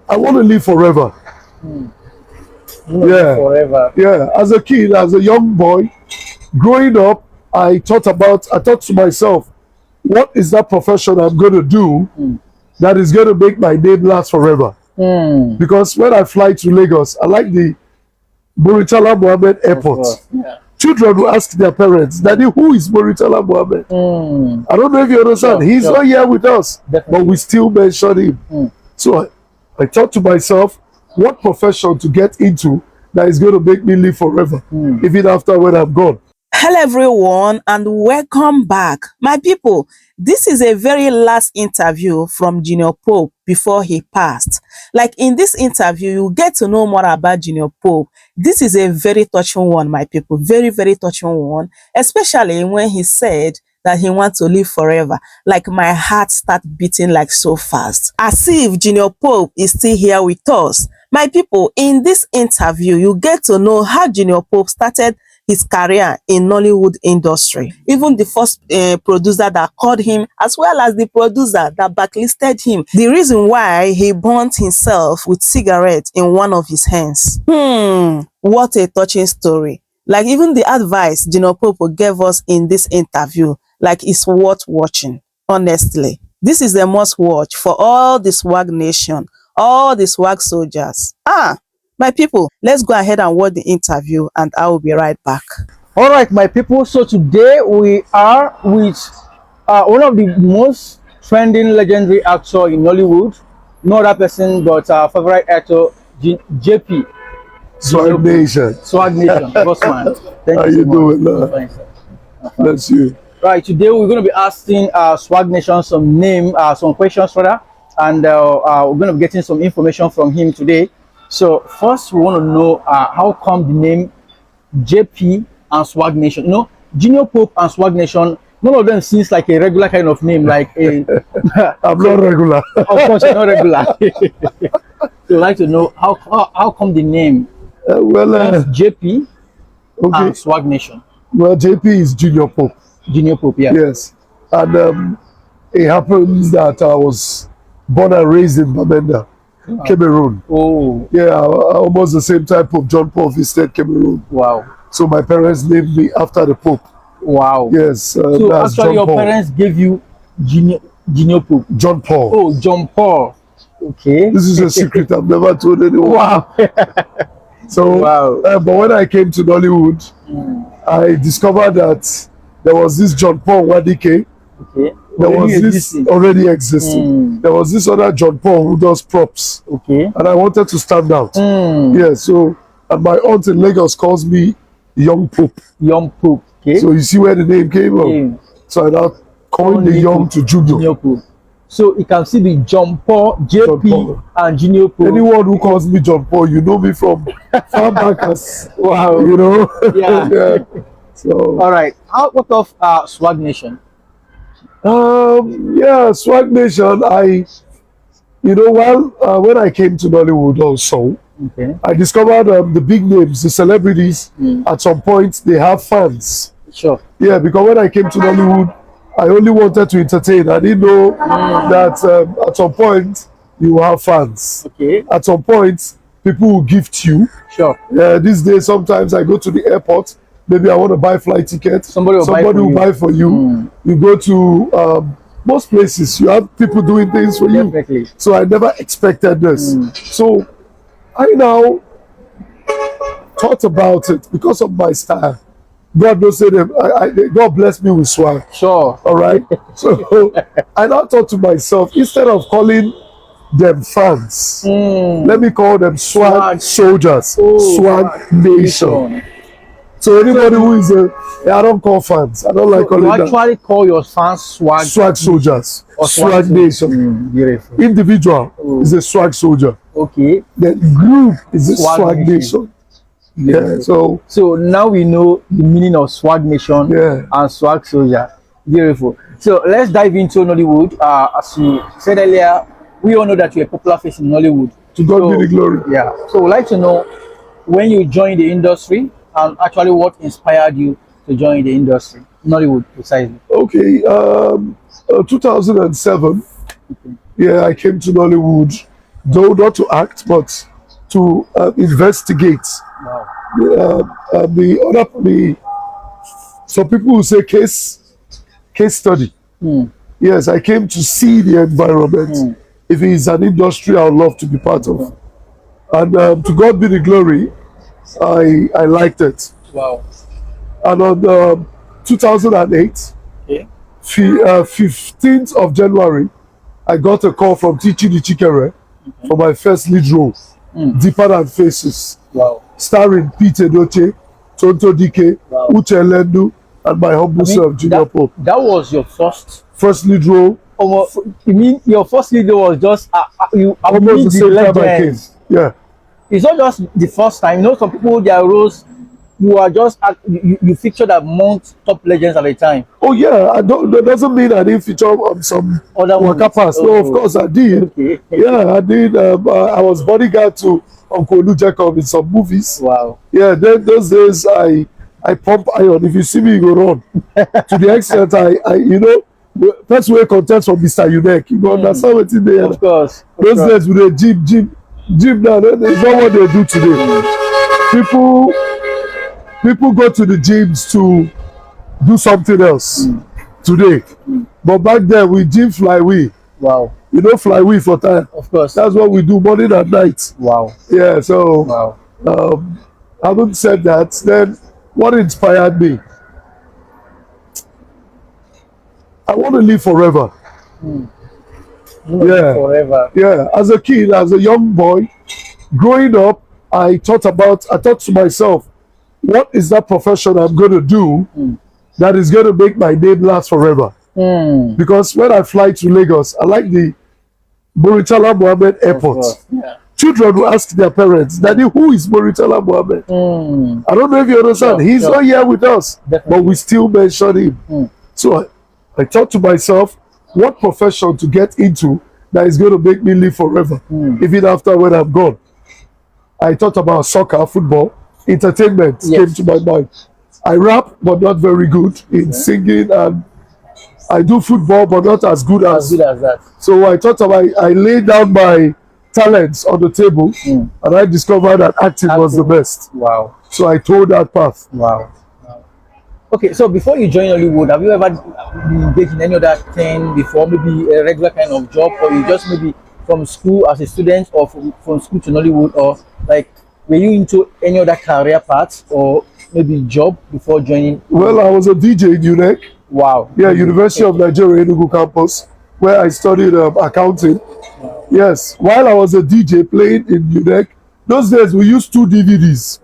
I want to live forever. Yeah. Forever. Yeah. As a kid, as a young boy, growing up, I thought to myself, what is that profession I'm going to do that is going to make my name last forever? Because when I fly to Lagos, I like the Muritala Mohammed Airport. Yeah. Children will ask their parents, Daddy, who is Muritala Mohammed? I don't know if you understand. He's not here with us, but we still mention him. So I thought to myself, what profession to get into that is going to make me live forever, even after when I'm gone. Hello everyone and welcome back. My people, this is a very last interview from Junior Pope before he passed. Like in this interview, you get to know more about Junior Pope. This is a very touching one, my people, very, very touching one, especially when he said that he wants to live forever. Like my heart started beating like so fast. As if Junior Pope is still here with us. My people, in this interview, you get to know how Junior Pope started his career in Nollywood industry. Even the first producer that called him, as well as the producer that backlisted him. The reason why he burnt himself with cigarette in one of his hands. What a touching story. Like even the advice Junior Pope gave us in this interview, like it's worth watching, honestly. This is a must watch for all the swag nation, all the swag soldiers. My people, let's go ahead and watch the interview and I will be right back. All right, my people. So today we are with one of the most trending legendary actor in Nollywood. No other person but our favorite actor, JP. Swag Nation. Swag Nation, boss man. Thank How you you so doing, much. man? Bless you. Right, today we're going to be asking Swag Nation some questions rather, and we're going to be getting some information from him today. So first, we want to know how come the name JP and Swag Nation. You know, Junior Pope and Swag Nation. None of them seems like a regular kind of name, like a. I'm not regular. Of course, you're not regular. So we'd like to know how come the name JP and Swag Nation. Well, JP is Junior Pope. Junior Pope, yeah. Yes, and it happens that I was born and raised in Bamenda, Cameroon. Oh, yeah, almost the same time Pope John Paul visited Cameroon. Wow. So my parents named me after the Pope. Wow. Yes. So that's actually, John your Paul. parents gave you Junior Pope. John Paul. Oh, John Paul. Okay. This is a secret I've never told anyone. Wow. So, wow. But when I came to Nollywood, I discovered that there was this John Paul Wadike. Okay. There was this already existing. There was this other John Paul who does props. Okay. And I wanted to stand out. Yeah, so, and my aunt in Lagos calls me Young Pope. Young Pope. Okay. So you see where the name came from. So I now coined the Young to Junior Pope. So you can see the John Paul, JP, and Junior Pope. Anyone who calls me John Paul, you know me from far back as, wow. You know? Yeah. Yeah. So. All right. What of Swag Nation? Yeah, Swag Nation. When I came to Nollywood also, I discovered the big names, the celebrities. At some point, they have fans. Sure. Yeah, because when I came to Nollywood, I only wanted to entertain. I didn't know that at some point you have fans. Okay. At some point, people will gift you. Sure. These days, sometimes I go to the airport. Maybe I want to buy flight ticket. Somebody will buy for you. You go to most places, you have people doing things for Definitely. you. So I never expected this. So I now thought about it because of my style. God knows that God bless me with swag. Sure. All right. So I now thought to myself, instead of calling them fans, let me call them swag soldiers, swag nation. So anybody who is I don't call fans. I don't like calling them. You actually call your fans swag soldiers or swag nation. Beautiful. Individual is a swag soldier. Okay. The group is a swag nation. Yeah. So now we know the meaning of Swag Nation and Swag Soldier. Beautiful. So let's dive into Nollywood. As you said earlier, we all know that you're a popular face in Nollywood. To God be the glory. Yeah. So we'd like to know when you joined the industry and actually what inspired you to join the industry, Nollywood precisely. Okay. 2007. Yeah, I came to Nollywood though not to act, but to investigate. Wow. Some people will say case study. Yes, I came to see the environment. If it's an industry, I would love to be part of. And to God be the glory, I liked it. Wow. And on 2008, Okay. 15th of January, I got a call from Tichi Chikere for my first lead role, Deeper Than Faces, Wow. starring Peter Doche, Tonto Dike, Wow. Uche Lendu, and my humble self, Junior Pope. That was your First lead role, you mean your first leader was just you almost the same time I came. legends. Yeah. It's not just the first time. You know, some people their roles you are just you featured amongst top legends at the time. Oh yeah, that doesn't mean I didn't feature on some Other Waka ones. Pass. No, of course I did. Okay. Yeah, I did. I was bodyguard to Uncle Olu Jacob in some movies. Wow. Yeah, then those days I pump iron. If you see me, you go run. To the extent I you know, first way contest for Mr. Unek. You go understand what in there. Of course. Those days with the gym now, it's not what they do today. People go to the gyms to do something else today. But back then we gym flywheel. Wow. You know flywheel for time. Of course. That's what we do morning and night. Wow. Yeah, so Wow. having said that, then what inspired me? I want to live forever. Yeah. Forever. Yeah, as a kid, as a young boy, growing up, I thought to myself, what is that profession I'm going to do that is going to make my name last forever? Because when I fly to Lagos, I like the Muritala Mohammed Airport. Yeah. Children will ask their parents, Daddy, who is Muritala Mohammed? I don't know if you understand. Sure, He's sure. not here with us, Definitely. but we still mention him. So I thought to myself, what profession to get into that is going to make me live forever, even after when I'm gone. I thought about soccer, football, entertainment came to my mind. I rap, but not very good in singing, and I do football, but not as good As as. good as that. So I thought I laid down my talents on the table, and I discovered that acting was the best. Wow. So I told that path. Wow. Okay, so before you join Hollywood, have you ever been engaged in any other thing before, maybe a regular kind of job, or you just maybe from school as a student, or from school to Nollywood, or like were you into any other career path or maybe job before joining? Well, I was a DJ in UNEC. Wow. Yeah, University of Nigeria, Enugu campus, where I studied accounting. Yes, while I was a DJ playing in UNEC, those days we used 2 DVDs.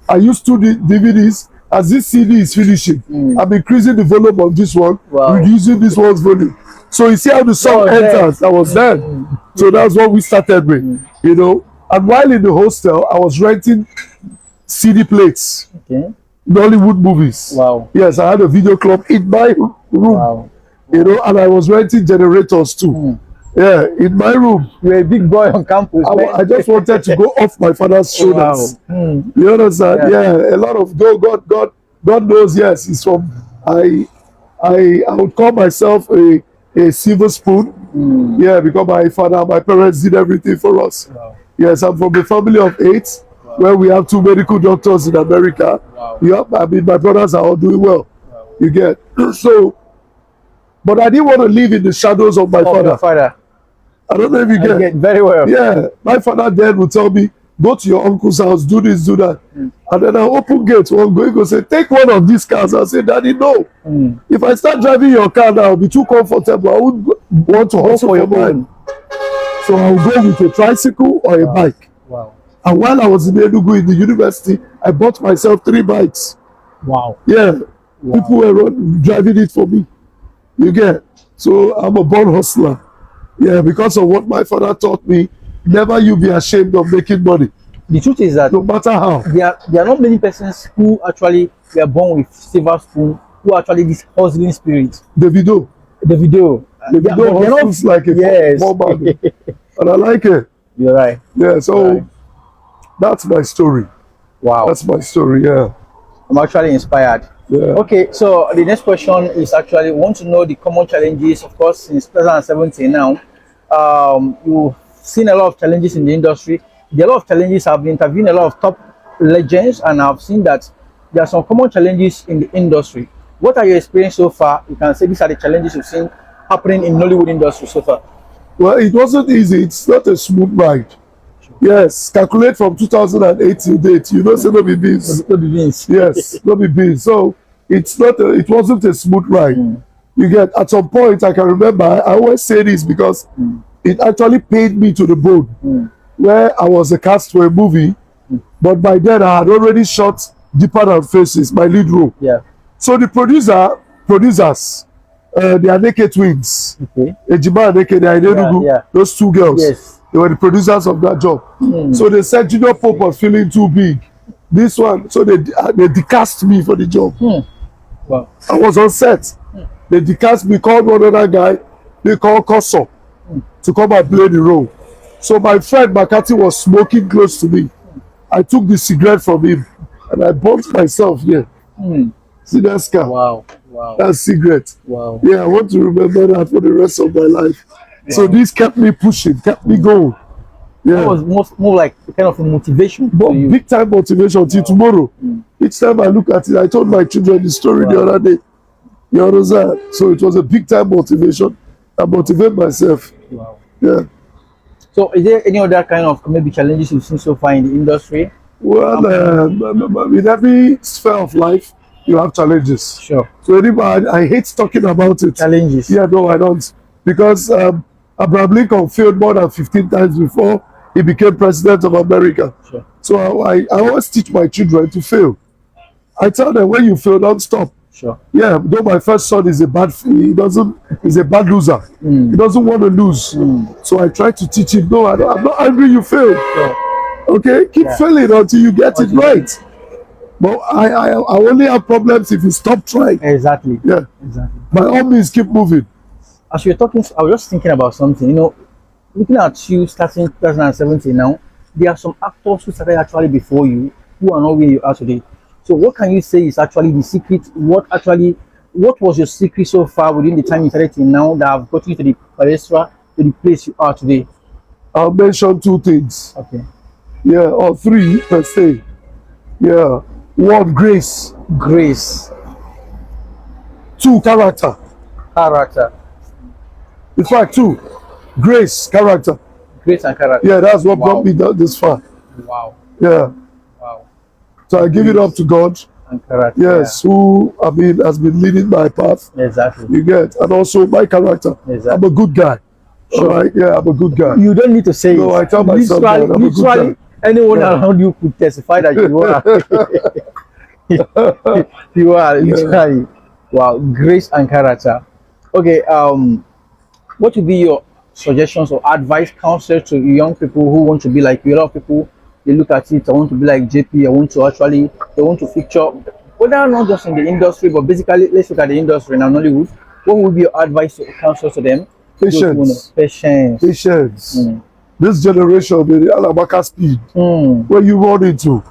I used 2 DVDs. As this CD is finishing, I'm increasing the volume of this one, reducing this one's volume. So you see how the song enters. I was there. So that's what we started with, you know. And while in the hostel, I was renting CD plates, Okay. Nollywood movies. Wow. Yes, I had a video club in my room, Wow. you know, and I was renting generators too. Yeah, in my room. You're a big boy on campus. I just wanted to go off my father's shoulders. You understand? Yeah, a lot of God knows. Yes, it's from. I would call myself a silver spoon. Yeah, because my parents did everything for us. Wow. Yes, I'm from a family of 8, where we have 2 medical doctors in America. Wow. Yeah, I mean my brothers are all doing well. Wow. You get so, but I didn't want to live in the shadows of my Your father. I don't know if you I get. get very well. Yeah, my father then would tell me, go to your uncle's house, do this, do that. And then I open gate, one go say, take one of these cars. I say, Daddy, no. If I start driving your car now, I'll be too comfortable. I wouldn't want to hustle for mine. So I'll go with a tricycle or a bike. Wow. And while I was in Enugu in the university, I bought myself 3 bikes. Wow. Yeah, people were driving it for me. You get. So I'm a born hustler. Yeah, because of what my father taught me, never you be ashamed of making money, The truth is that no matter how. there are not many persons who actually were born with silver spoon, who actually this hustling spirit. Davido Davido hustles like a small man, and I like it. You're right. Yeah, so Right. that's my story. Wow. That's my story. Yeah, I'm actually inspired. yeah. Okay, so the next question is actually want to know the common challenges, of course, since 2017 now. You seen a lot of challenges in the industry. There are a lot of challenges. I've interviewed a lot of top legends, and I've seen that there are some common challenges in the industry. What are your experience so far? You can say these are the challenges you've seen happening in Nollywood industry so far. Well, it wasn't easy. It's not a smooth ride. Yes, calculate from 2008 to date. You know, say no be beans. No be beans. Yes, no be beans. So it's not. It wasn't a smooth ride. You get, at some point, I can remember. I always say this because it actually pained me to the bone. Where I was a cast for a movie, but by then I had already shot Deeper Than Faces, my lead role. Yeah. So the producers, they are naked twins. Okay. Ejima and Eke, they are in Enugu. Yeah. Those two girls. Yes. They were the producers of that job. So they said Junior Pope was feeling too big. This one, so they decast me for the job. Wow. I was on set. They decast me, called one other guy, they called Koso, to come and play the role. So my friend Makati was smoking close to me. I took the cigarette from him and I burnt myself here. See that scar? Wow. Wow. That cigarette. Wow. Yeah, I want to remember that for the rest of my life. So this kept me pushing, kept me going. That Yeah. was more like a kind of a motivation But to you. big time motivation till tomorrow. Each time I look at it, I told my children the story the other day. You understand? So it was a big time motivation. I motivate myself. Wow. Yeah. So is there any other kind of maybe challenges you've seen so far in the industry? Well, in every sphere of life, you have challenges. Sure. So anybody, I hate talking about it. Challenges. Yeah, no, I don't. Because Abraham Lincoln failed more than 15 times before he became president of America. Sure. So I always teach my children to fail. I tell them, when you fail, don't stop. Sure. Yeah, though my first son is a bad loser. He doesn't want to lose. So I try to teach him, no, I'm not angry you failed. Sure. Okay, keep failing until you get it right. But I only have problems if you stop trying. Exactly. Yeah. Exactly. By all means, keep moving. As you were talking, I was just thinking about something. You know, looking at you starting 2017 now, there are some actors who started actually before you who are not where you are today. So what can you say is actually the secret? What was your secret so far within the time you started till now that have got you to the palestra, to the place you are today? I'll mention two things. Okay. Yeah, or three per se. Yeah. One, grace. Grace. Two, character. Character. In fact, two, grace, character. Grace and character. Yeah, that's what brought me this far. Wow. Yeah. Wow. So I give it up to God. And character. Yes, who has been leading my path. Yeah. Exactly. You get, and also my character. Exactly. I'm a good guy. Sure. All right. Yeah, I'm a good guy. You don't need to say No, it. I tell myself that I'm a good literally, guy. anyone around you could testify that you are. You are literally. Wow, grace and character. Okay. What would be your suggestions or advice, counsel to young people who want to be like you? A lot of people, they look at it, I want to be like JP, they want to feature, whether not just in the industry, but basically, let's look at the industry now, Nollywood. What would be your advice or counsel to them? Patience. Patience. Patience. This generation, the Alabaka speed, where you run into.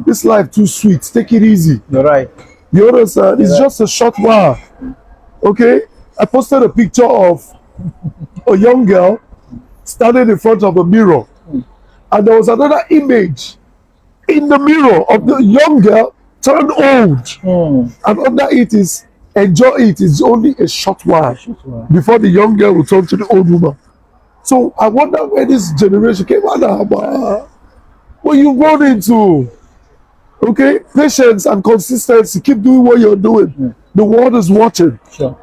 This life too sweet. Take it easy. You're right. You understand? It's just a short while. Okay? I posted a picture of a young girl standing in front of a mirror. And there was another image in the mirror of the young girl turned old. And under it is, enjoy it. It's only a short while before the young girl will turn to the old woman. So I wonder where this generation came out. What you run into? Okay? Patience and consistency. Keep doing what you're doing. The world is watching. Sure.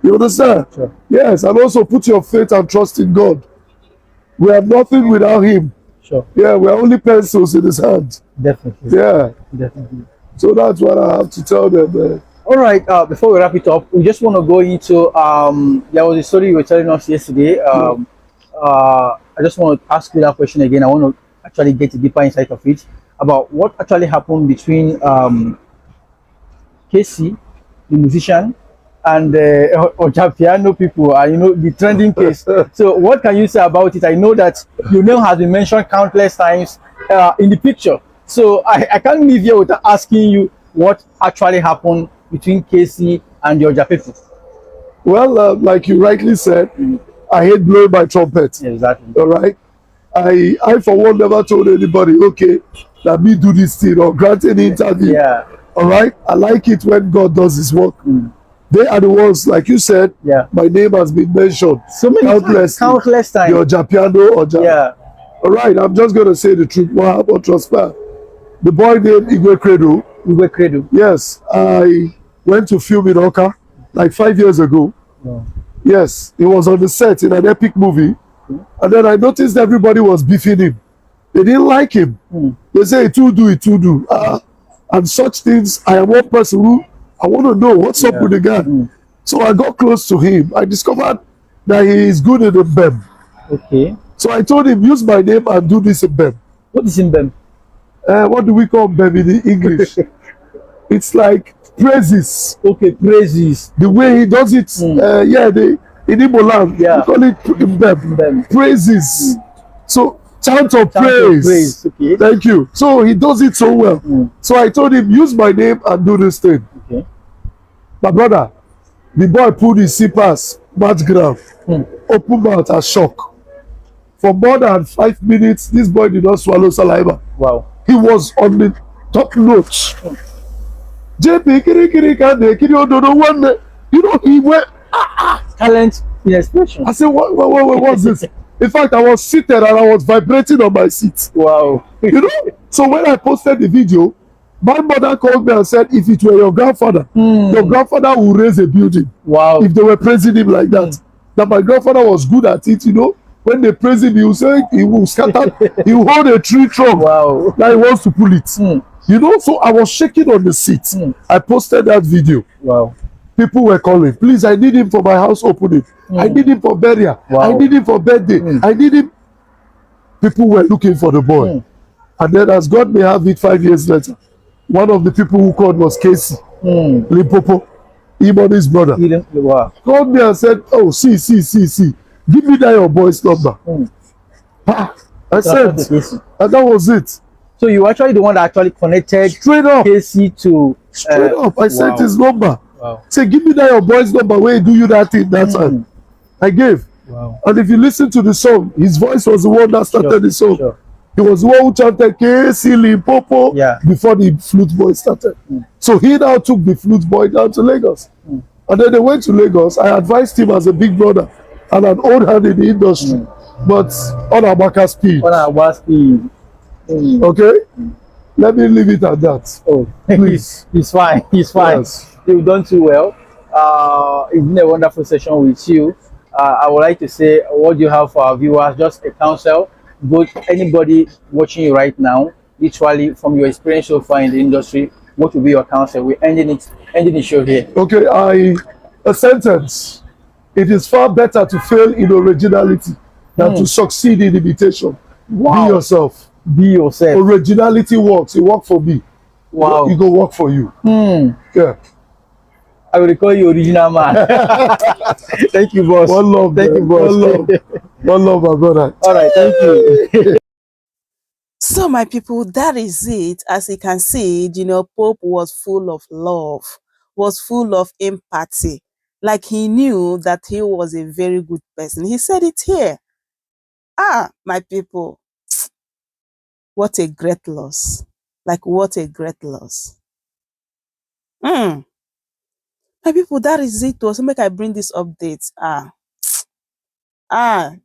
You understand? Sure. Yes, and also put your faith and trust in God. We are nothing without Him. Sure. Yeah, we are only pencils in His hand. Definitely. Yeah. Definitely. So that's what I have to tell them. All right. Before we wrap it up, we just want to go into there was a story you were telling us yesterday. I just want to ask you that question again. I want to actually get a deeper insight of it about what actually happened between Casey, the musician, and Ojapiano people, you know, the trending case. So what can you say about it? I know that your name has been mentioned countless times in the picture. So I can't leave here without asking you what actually happened between Casey and the Oja people. Well, like you rightly said, I hate blowing my trumpet. Exactly. All right. I for one never told anybody, okay, that me do this thing or grant any interview. Yeah. All right. I like it when God does his work. They are the ones, like you said, Yeah. my name has been mentioned So many countless times. Your Japiano or Yeah. All right, I'm just going to say the truth. What happened transpire? The boy named Igwe Credo. Igwe Credo. Yes, I went to film in Oka like 5 years ago. Yes, he was on the set in an epic movie. And then I noticed everybody was beefing him. They didn't like him. They say, it will do. And such things, I am one person who, I want to know what's up with the guy. So I got close to him. I discovered that he is good in the BEM. Okay. So I told him, use my name and do this in BEM. What is in BEM? What do we call BEM in English? It's like praises. Okay, praises. The way he does it, in Igbo land, we call it BEM. Praises. So chant of praise. Okay. Thank you. So he does it so well. So I told him, use my name and do this thing. Okay. My brother, the boy pulled his slippers, match ground, open mouth and shock. For more than 5 minutes, this boy did not swallow saliva. Wow. He was on the top notch. JP, you know, he went. Talent in expression. I said, what's this? In fact, I was seated and I was vibrating on my seat. Wow. You know? So when I posted the video, my mother called me and said, if it were your grandfather, your grandfather would raise a building. Wow. If they were praising him like that. That my grandfather was good at it, you know. When they praise him, he will say, he will scatter, he will hold a tree trunk. Wow. That he wants to pull it. You know, so I was shaking on the seat. I posted that video. Wow. People were calling, please, I need him for my house opening. I need him for burial. Wow. I need him for birthday. I need him. People were looking for the boy. And then as God may have it, 5 years later, one of the people who called was Casey Limpopo, Imoni's brother. Wow. Called me and said, oh, see. Give me that your boy's number. I said, and that was it. So you were actually the one that actually connected Straight up. Casey to Straight up. I sent his number. Wow. Say, give me that your boy's number where do you that thing that time. I gave. Wow. And if you listen to the song, his voice was the one that started the song. Sure. He was the one who chanted Casey Limpopo before the flute boy started. So he now took the flute boy down to Lagos. And then they went to Lagos. I advised him as a big brother and an old hand in the industry, but on our back speed. On our speed. Okay? Let me leave it at that. Oh, please. He's fine. Yes. You've done too well. It's been a wonderful session with you. I would like to say, what do you have for our viewers? Just a counsel. Both anybody watching you right now, literally from your experience so far in the industry, what will be your counsel? We're ending the show here. Okay, a sentence. It is far better to fail in originality than to succeed in imitation. Wow. Be yourself. Be yourself. Originality works. It worked for me. Wow. It go work for you. Yeah. I will call you original man. Thank you, boss. One love. Thank you, boss. One love. One love, my brother. All right. Thank you. So my people, that is it. As you can see, Junior Pope was full of love, was full of empathy. Like he knew that he was a very good person. He said it here. My people, what a great loss. Like what a great loss. My people, that is it. So make I bring this update.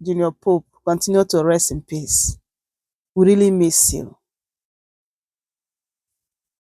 Junior Pope, continue to rest in peace. We really miss you.